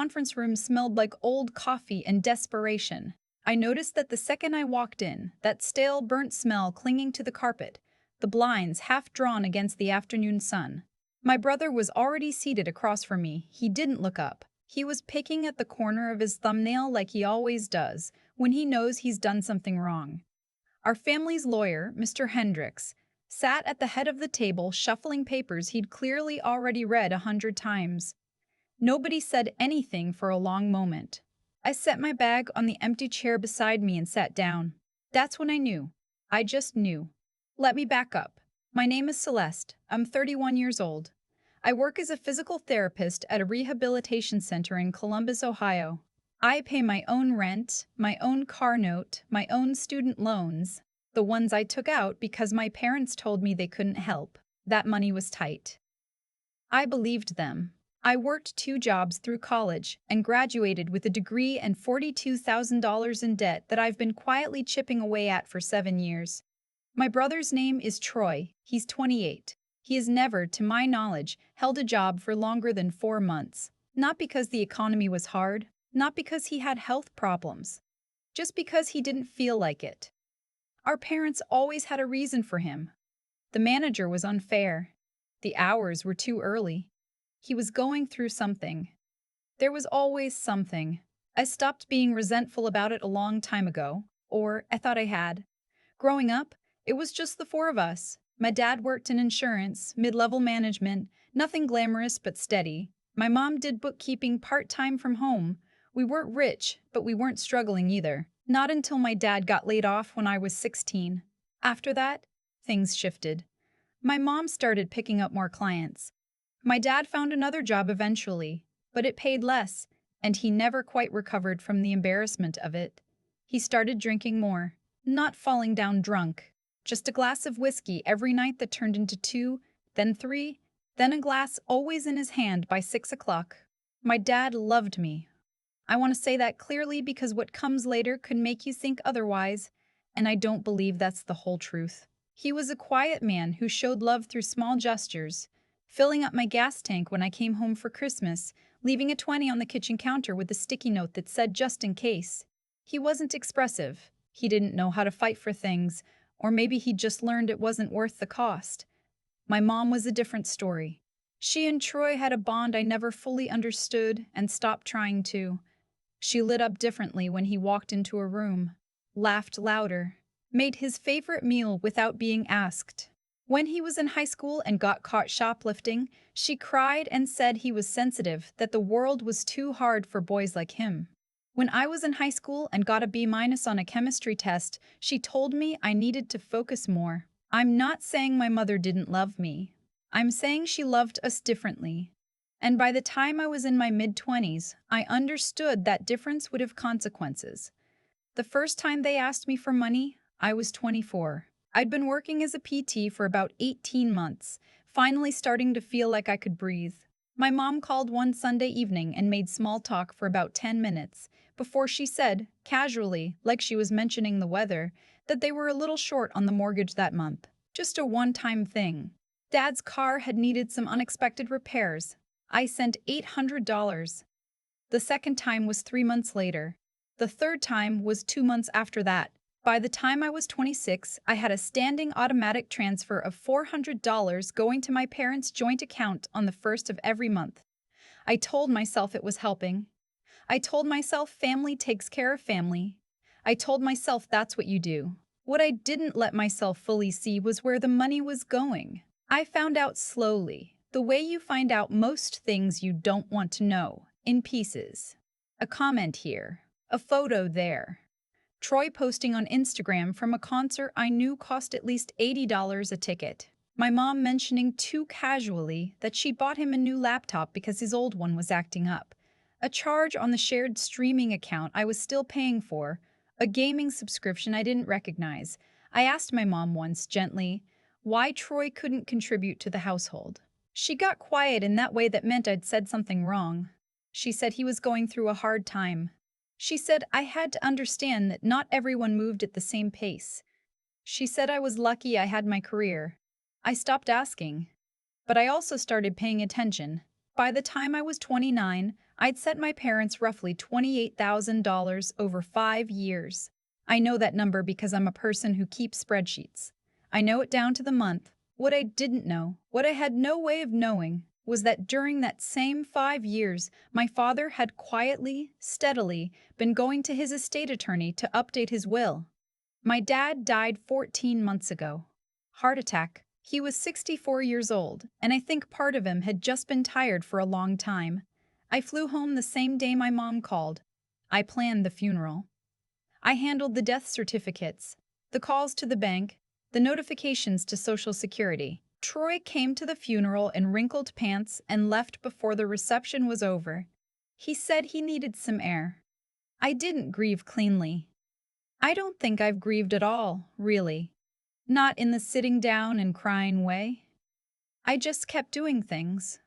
conference room smelled like old coffee and desperation. I noticed that the second I walked in, that stale, burnt smell clinging to the carpet, the blinds half drawn against the afternoon sun. My brother was already seated across from me. He didn't look up. He was picking at the corner of his thumbnail like he always does when he knows he's done something wrong. Our family's lawyer, Mr. Hendricks, sat at the head of the table shuffling papers he'd clearly already read 100 times. Nobody said anything for a long moment. I set my bag on the empty chair beside me and sat down. That's when I knew. I just knew. Let me back up. My name is Celeste. I'm 31 years old. I work as a physical therapist at a rehabilitation center in Columbus, Ohio. I pay my own rent, my own car note, my own student loans, the ones I took out because my parents told me they couldn't help. That money was tight. I believed them. I worked 2 jobs through college and graduated with a degree and $42,000 in debt that I've been quietly chipping away at for 7 years. My brother's name is Troy. He's 28. He has never, to my knowledge, held a job for longer than 4 months. Not because the economy was hard, not because he had health problems, just because he didn't feel like it. Our parents always had a reason for him. The manager was unfair. The hours were too early. He was going through something. There was always something. I stopped being resentful about it a long time ago, or I thought I had. Growing up, it was just the four of us. My dad worked in insurance, mid-level management, nothing glamorous but steady. My mom did bookkeeping part-time from home. We weren't rich, but we weren't struggling either. Not until my dad got laid off when I was 16. After that, things shifted. My mom started picking up more clients. My dad found another job eventually, but it paid less, and he never quite recovered from the embarrassment of it. He started drinking more, not falling down drunk, just a glass of whiskey every night that turned into 2, then 3, then a glass always in his hand by 6 o'clock. My dad loved me. I want to say that clearly because what comes later could make you think otherwise, and I don't believe that's the whole truth. He was a quiet man who showed love through small gestures, filling up my gas tank when I came home for Christmas, leaving a 20 on the kitchen counter with a sticky note that said just in case. He wasn't expressive. He didn't know how to fight for things, or maybe he'd just learned it wasn't worth the cost. My mom was a different story. She and Troy had a bond I never fully understood and stopped trying to. She lit up differently when he walked into a room, laughed louder, made his favorite meal without being asked. When he was in high school and got caught shoplifting, she cried and said he was sensitive, that the world was too hard for boys like him. When I was in high school and got a B- on a chemistry test, she told me I needed to focus more. I'm not saying my mother didn't love me. I'm saying she loved us differently. And by the time I was in my mid-20s, I understood that difference would have consequences. The first time they asked me for money, I was 24. I'd been working as a PT for about 18 months, finally starting to feel like I could breathe. My mom called one Sunday evening and made small talk for about 10 minutes before she said, casually, like she was mentioning the weather, that they were a little short on the mortgage that month. Just a one-time thing. Dad's car had needed some unexpected repairs. I sent $800. The second time was 3 months later. The third time was 2 months after that. By the time I was 26, I had a standing automatic transfer of $400 going to my parents' joint account on the first of every month. I told myself it was helping. I told myself family takes care of family. I told myself that's what you do. What I didn't let myself fully see was where the money was going. I found out slowly, the way you find out most things you don't want to know, in pieces. A comment here, a photo there. Troy posting on Instagram from a concert I knew cost at least $80 a ticket. My mom mentioning too casually that she bought him a new laptop because his old one was acting up. A charge on the shared streaming account I was still paying for, a gaming subscription I didn't recognize. I asked my mom once, gently, why Troy couldn't contribute to the household. She got quiet in that way that meant I'd said something wrong. She said he was going through a hard time. She said I had to understand that not everyone moved at the same pace. She said I was lucky I had my career. I stopped asking. But I also started paying attention. By the time I was 29, I'd sent my parents roughly $28,000 over 5 years. I know that number because I'm a person who keeps spreadsheets. I know it down to the month. What I didn't know, what I had no way of knowing, was that during that same 5 years, my father had quietly, steadily been going to his estate attorney to update his will. My dad died 14 months ago. Heart attack. He was 64 years old, and I think part of him had just been tired for a long time. I flew home the same day my mom called. I planned the funeral. I handled the death certificates, the calls to the bank, the notifications to Social Security. Troy came to the funeral in wrinkled pants and left before the reception was over. He said he needed some air. I didn't grieve cleanly. I don't think I've grieved at all, really. Not in the sitting down and crying way. I just kept doing things.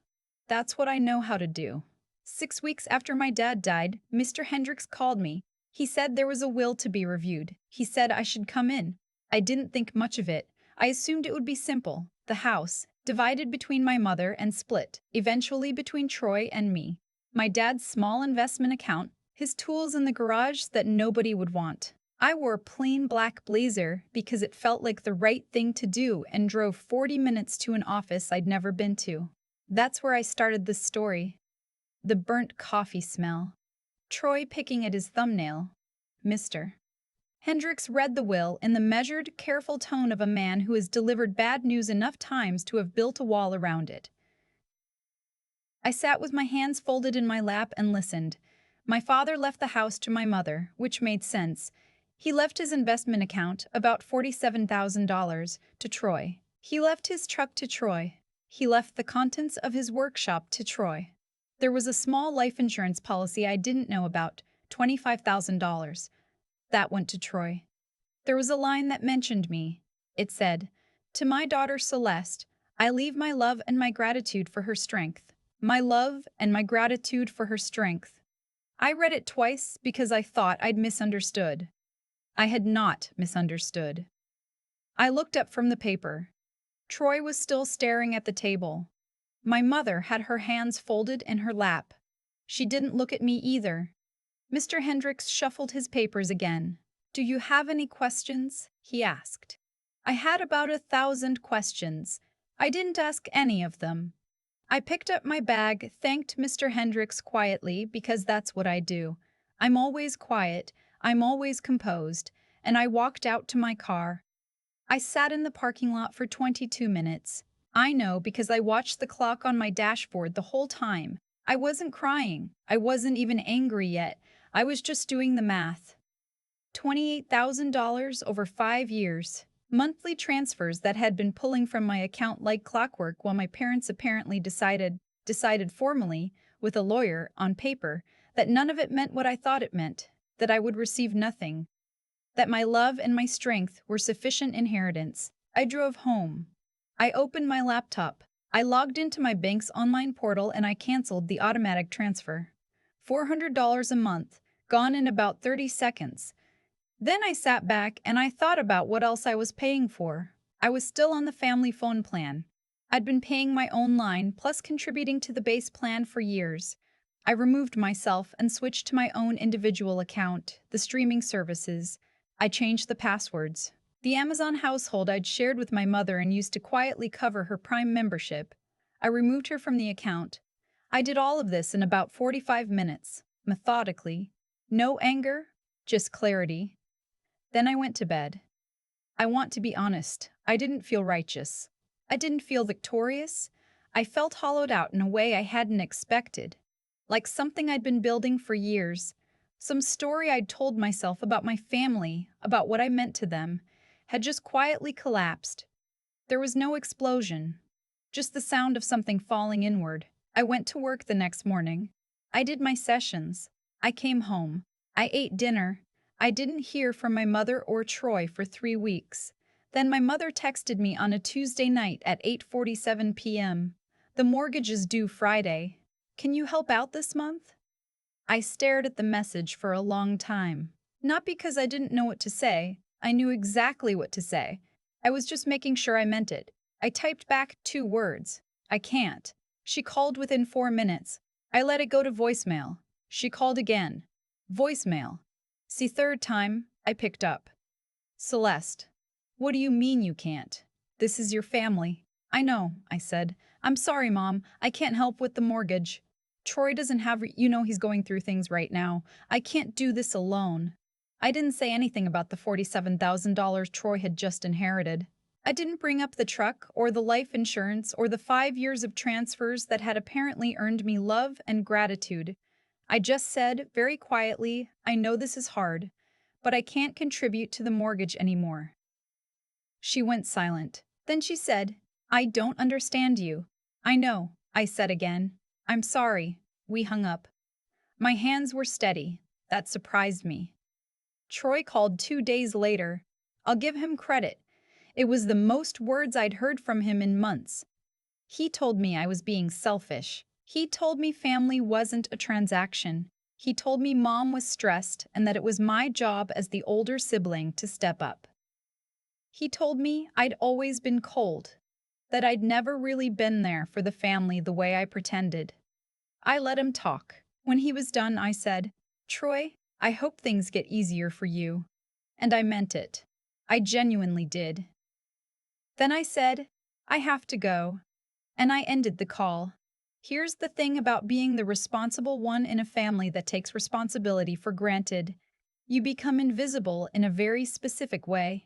That's what I know how to do. 6 weeks after my dad died, Mr. Hendricks called me. He said there was a will to be reviewed. He said I should come in. I didn't think much of it. I assumed it would be simple. The house, divided between my mother and split, eventually between Troy and me. My dad's small investment account, his tools in the garage that nobody would want. I wore a plain black blazer because it felt like the right thing to do and drove 40 minutes to an office I'd never been to. That's where I started this story. The burnt coffee smell. Troy picking at his thumbnail. Mr. Hendricks read the will in the measured, careful tone of a man who has delivered bad news enough times to have built a wall around it. I sat with my hands folded in my lap and listened. My father left the house to my mother, which made sense. He left his investment account, about $47,000, to Troy. He left his truck to Troy. He left the contents of his workshop to Troy. There was a small life insurance policy I didn't know about, $25,000. That went to Troy. There was a line that mentioned me. It said, "To my daughter Celeste, I leave my love and my gratitude for her strength. My love and my gratitude for her strength." I read it twice because I thought I'd misunderstood. I had not misunderstood. I looked up from the paper. Troy was still staring at the table. My mother had her hands folded in her lap. She didn't look at me either. Mr. Hendricks shuffled his papers again. "Do you have any questions?" he asked. I had about 1,000 questions. I didn't ask any of them. I picked up my bag, thanked Mr. Hendricks quietly because that's what I do. I'm always quiet, I'm always composed, and I walked out to my car. I sat in the parking lot for 22 minutes. I know because I watched the clock on my dashboard the whole time. I wasn't crying. I wasn't even angry yet. I was just doing the math. $28,000 over 5 years. Monthly transfers that had been pulling from my account like clockwork while my parents apparently decided formally, with a lawyer, on paper, that none of it meant what I thought it meant, that I would receive nothing, that my love and my strength were sufficient inheritance. I drove home. I opened my laptop. I logged into my bank's online portal and I canceled the automatic transfer. $400 a month, gone in about 30 seconds. Then I sat back and I thought about what else I was paying for. I was still on the family phone plan. I'd been paying my own line plus contributing to the base plan for years. I removed myself and switched to my own individual account, the streaming services. I changed the passwords. The Amazon household I'd shared with my mother and used to quietly cover her Prime membership. I removed her from the account. I did all of this in about 45 minutes, methodically. No anger, just clarity. Then I went to bed. I want to be honest, I didn't feel righteous. I didn't feel victorious. I felt hollowed out in a way I hadn't expected. Like something I'd been building for years. Some story I'd told myself about my family, about what I meant to them, had just quietly collapsed. There was no explosion, just the sound of something falling inward. I went to work the next morning. I did my sessions. I came home. I ate dinner. I didn't hear from my mother or Troy for 3 weeks. Then my mother texted me on a Tuesday night at 8:47 p.m. "The mortgage is due Friday. Can you help out this month?" I stared at the message for a long time. Not because I didn't know what to say. I knew exactly what to say. I was just making sure I meant it. I typed back 2 words. "I can't." She called within 4 minutes. I let it go to voicemail. She called again. Voicemail. See, third time, I picked up. Celeste. What do you mean you can't? This is your family. I know, I said. I'm sorry, Mom. I can't help with the mortgage. Troy doesn't have, he's going through things right now. I can't do this alone. I didn't say anything about the $47,000 Troy had just inherited. I didn't bring up the truck or the life insurance or the 5 years of transfers that had apparently earned me love and gratitude. I just said, very quietly, I know this is hard, but I can't contribute to the mortgage anymore. She went silent. Then she said, I don't understand you. I know, I said again. I'm sorry. We hung up. My hands were steady. That surprised me. Troy called 2 days later. I'll give him credit. It was the most words I'd heard from him in months. He told me I was being selfish. He told me family wasn't a transaction. He told me Mom was stressed and that it was my job as the older sibling to step up. He told me I'd always been cold, that I'd never really been there for the family the way I pretended. I let him talk. When he was done, I said, Troy, I hope things get easier for you. And I meant it. I genuinely did. Then I said, I have to go. And I ended the call. Here's the thing about being the responsible one in a family that takes responsibility for granted. You become invisible in a very specific way.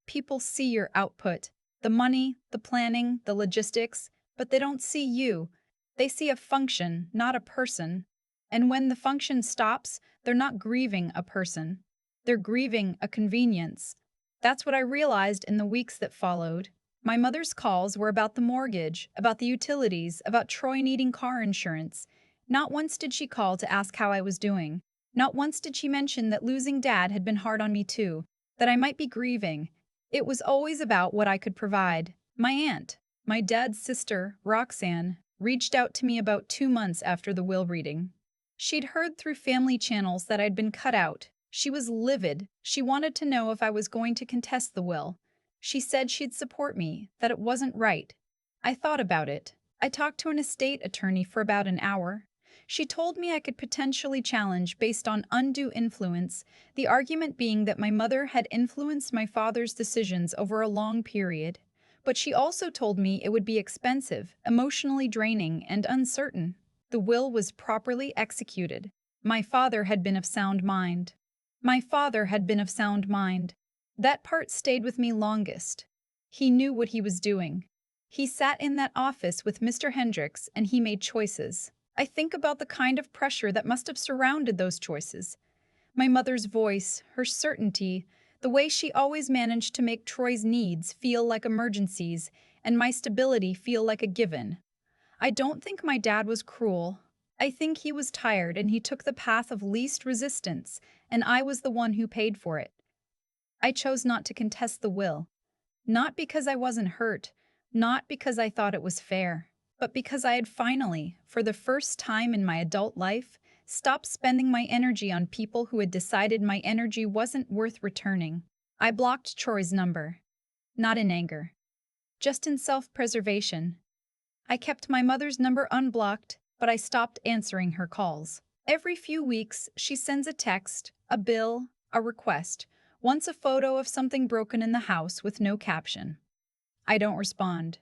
People see your output, the money, the planning, the logistics, but they don't see you. They see a function, not a person. And when the function stops, they're not grieving a person. They're grieving a convenience. That's what I realized in the weeks that followed. My mother's calls were about the mortgage, about the utilities, about Troy needing car insurance. Not once did she call to ask how I was doing. Not once did she mention that losing Dad had been hard on me too, that I might be grieving. It was always about what I could provide. My aunt, my dad's sister, Roxanne, reached out to me about 2 months after the will reading. She'd heard through family channels that I'd been cut out. She was livid. She wanted to know if I was going to contest the will. She said she'd support me, that it wasn't right. I thought about it. I talked to an estate attorney for about an hour. She told me I could potentially challenge based on undue influence, the argument being that my mother had influenced my father's decisions over a long period. But she also told me it would be expensive, emotionally draining, and uncertain. The will was properly executed. My father had been of sound mind. My father had been of sound mind. That part stayed with me longest. He knew what he was doing. He sat in that office with Mr. Hendricks and he made choices. I think about the kind of pressure that must have surrounded those choices. My mother's voice, her certainty, the way she always managed to make Troy's needs feel like emergencies and my stability feel like a given. I don't think my dad was cruel. I think he was tired and he took the path of least resistance, and I was the one who paid for it. I chose not to contest the will, not because I wasn't hurt, not because I thought it was fair, but because I had finally, for the first time in my adult life, stopped spending my energy on people who had decided my energy wasn't worth returning. I blocked Troy's number, not in anger, just in self-preservation. I kept my mother's number unblocked, but I stopped answering her calls. Every few weeks, she sends a text, a bill, a request, once a photo of something broken in the house with no caption. I don't respond.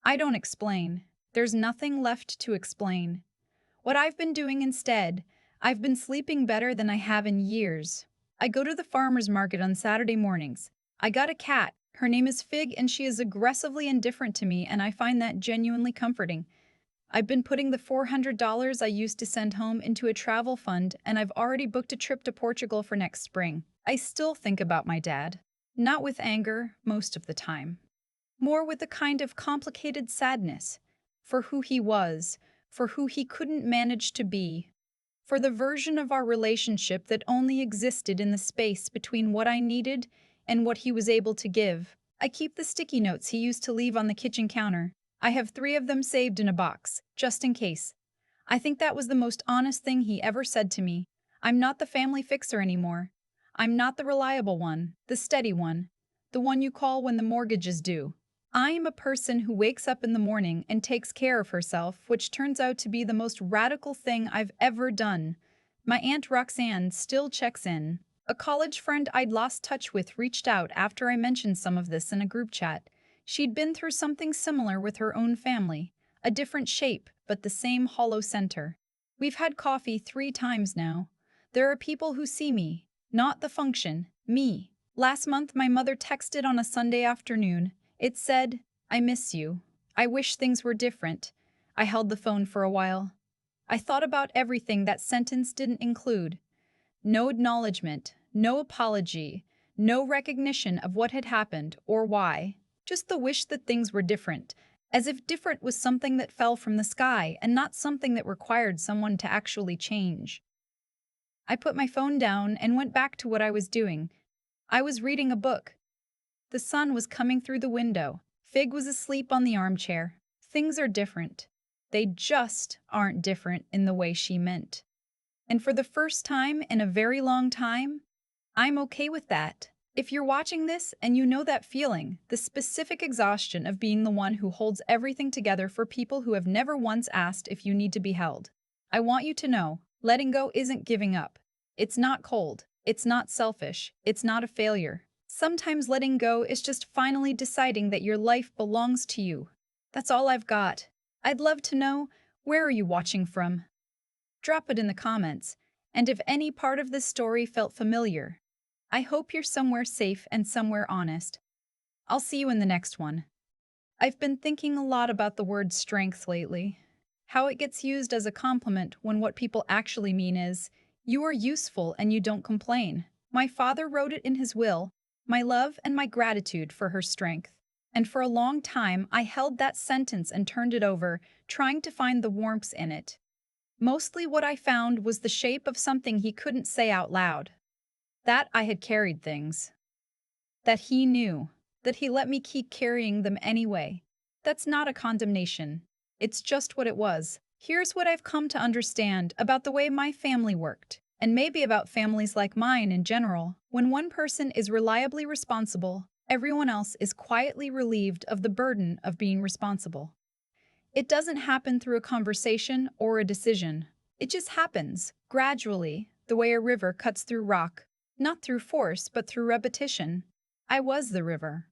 I don't explain. There's nothing left to explain. What I've been doing instead, I've been sleeping better than I have in years. I go to the farmer's market on Saturday mornings. I got a cat. Her name is Fig, and she is aggressively indifferent to me, and I find that genuinely comforting. I've been putting the $400 I used to send home into a travel fund, and I've already booked a trip to Portugal for next spring. I still think about my dad. Not with anger, most of the time. More with a kind of complicated sadness. For who he was, for who he couldn't manage to be. For the version of our relationship that only existed in the space between what I needed and what he was able to give. I keep the sticky notes he used to leave on the kitchen counter. I have 3 of them saved in a box, just in case. I think that was the most honest thing he ever said to me. I'm not the family fixer anymore. I'm not the reliable one, the steady one, the one you call when the mortgage is due. I am a person who wakes up in the morning and takes care of herself, which turns out to be the most radical thing I've ever done. My Aunt Roxanne still checks in. A college friend I'd lost touch with reached out after I mentioned some of this in a group chat. She'd been through something similar with her own family, a different shape, but the same hollow center. We've had coffee 3 times now. There are people who see me, not the function, me. Last month, my mother texted on a Sunday afternoon. It said, "I miss you. I wish things were different." I held the phone for a while. I thought about everything that sentence didn't include. No acknowledgement, no apology, no recognition of what had happened or why. Just the wish that things were different, as if different was something that fell from the sky and not something that required someone to actually change. I put my phone down and went back to what I was doing. I was reading a book. The sun was coming through the window. Fig was asleep on the armchair. Things are different. They just aren't different in the way she meant. And for the first time in a very long time, I'm okay with that. If you're watching this and you know that feeling, the specific exhaustion of being the one who holds everything together for people who have never once asked if you need to be held, I want you to know, letting go isn't giving up. It's not cold. It's not selfish. It's not a failure. Sometimes letting go is just finally deciding that your life belongs to you. That's all I've got. I'd love to know, where are you watching from? Drop it in the comments, and if any part of this story felt familiar, I hope you're somewhere safe and somewhere honest. I'll see you in the next one. I've been thinking a lot about the word strength lately, how it gets used as a compliment when what people actually mean is, you are useful and you don't complain. My father wrote it in his will, my love and my gratitude for her strength. And for a long time, I held that sentence and turned it over, trying to find the warmth in it. Mostly what I found was the shape of something he couldn't say out loud. That I had carried things. That he knew. That he let me keep carrying them anyway. That's not a condemnation. It's just what it was. Here's what I've come to understand about the way my family worked, and maybe about families like mine in general. When one person is reliably responsible, everyone else is quietly relieved of the burden of being responsible. It doesn't happen through a conversation or a decision. It just happens, gradually, the way a river cuts through rock, not through force, but through repetition. I was the river.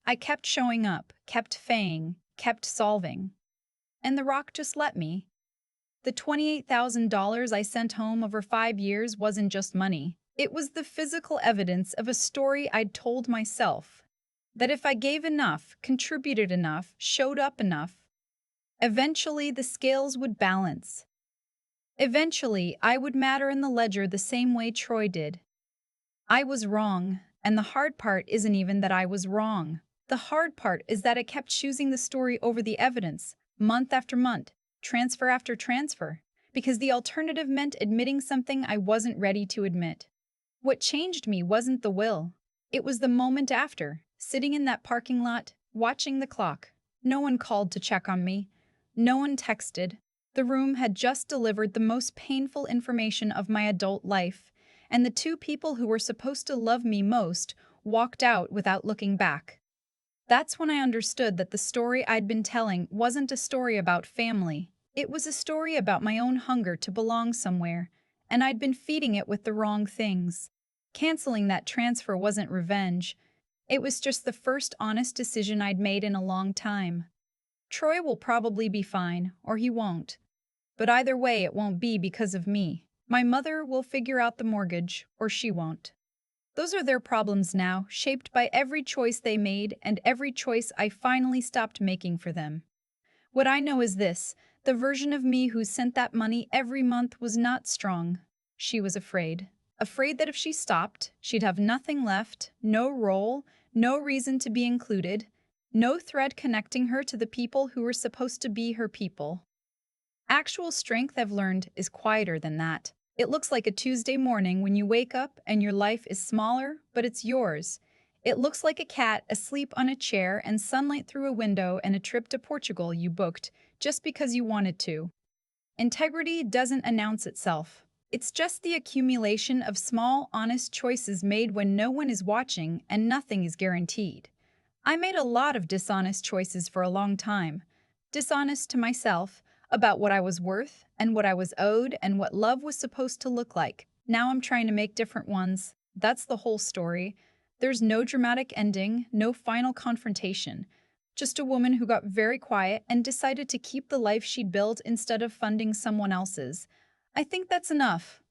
I kept showing up, kept faying, kept solving. And the rock just let me. The $28,000 I sent home over 5 years wasn't just money. It was the physical evidence of a story I'd told myself. That if I gave enough, contributed enough, showed up enough, eventually the scales would balance. Eventually, I would matter in the ledger the same way Troy did. I was wrong, and the hard part isn't even that I was wrong. The hard part is that I kept choosing the story over the evidence, month after month, transfer after transfer, because the alternative meant admitting something I wasn't ready to admit. What changed me wasn't the will. It was the moment after, sitting in that parking lot, watching the clock. No one called to check on me. No one texted. The room had just delivered the most painful information of my adult life, and the two people who were supposed to love me most walked out without looking back. That's when I understood that the story I'd been telling wasn't a story about family. It was a story about my own hunger to belong somewhere, and I'd been feeding it with the wrong things. Canceling that transfer wasn't revenge. It was just the first honest decision I'd made in a long time. Troy will probably be fine, or he won't. But either way, it won't be because of me. My mother will figure out the mortgage, or she won't. Those are their problems now, shaped by every choice they made and every choice I finally stopped making for them. What I know is this: the version of me who sent that money every month was not strong. She was afraid. Afraid that if she stopped, she'd have nothing left, no role, no reason to be included, no thread connecting her to the people who were supposed to be her people. Actual strength, I've learned, is quieter than that. It looks like a Tuesday morning when you wake up and your life is smaller, but it's yours. It looks like a cat asleep on a chair and sunlight through a window and a trip to Portugal you booked just because you wanted to. Integrity doesn't announce itself. It's just the accumulation of small, honest choices made when no one is watching and nothing is guaranteed. I made a lot of dishonest choices for a long time. Dishonest to myself about what I was worth and what I was owed and what love was supposed to look like. Now I'm trying to make different ones. That's the whole story. There's no dramatic ending, no final confrontation. Just a woman who got very quiet and decided to keep the life she'd built instead of funding someone else's. I think that's enough.